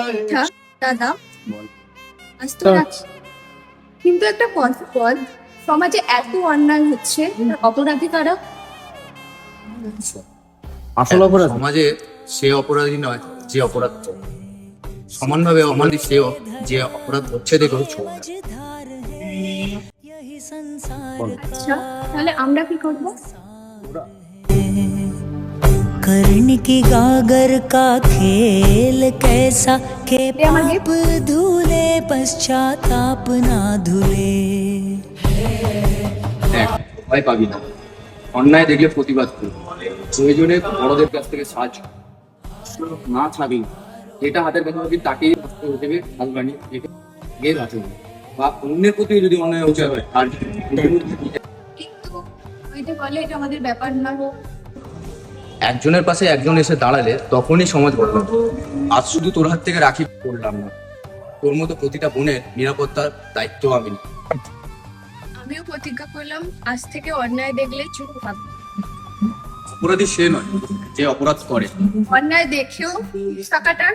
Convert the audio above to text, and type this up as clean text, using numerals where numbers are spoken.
আচ্ছা, দাদা আজ তো রাখছি। কিন্তু একটা কথা বল, সমাজে এত অন্যায় হচ্ছে, অপরাধী কারা? আসল অপরাধ সমাজে সে অপরাধী নয় যে অপরাধ করে। সমানভাবে অপরাধী সেও যে অপরাধ হচ্ছে দেখেও ছোট। আচ্ছা, তাহলে আমরা কি করবো? कर्ण की गागर का खेल कैसा के हमारे पाप धुले पश्चाताप ना धुले। দেখ, ভয় পাবি না, অন্যায় দেখলে প্রতিবাদ করবি, প্রয়োজনে বড়দের কাছ থেকে সাহায্য না ছাবি, যেটা হাতের কাছে পাবি তাকেই হাসতে হয়ে যাবে, হাত বানিয়ে গিয়ে বাঁচবে। বা অন্যের প্রতি যদি অন্যায় হচ্ছে আর কিন্তু ওই যে বলে এটা আমাদের ব্যাপার না। একজনের পাশে একজন এসে দাঁড়ালে তখনই সমাজ বদলাবে। আজ শুধু তোর হাত থেকে রাখি করলাম না, তোর মতো প্রতিটা বোনের নিরাপত্তার দায়িত্ব আমি নিই। আমিও প্রতিজ্ঞা করলাম, আজ থেকে অন্যায় দেখলে চুপ থাকবো। অপরাধী সে নয় যে অপরাধ করে। অন্যায় দেখেও থাকাটা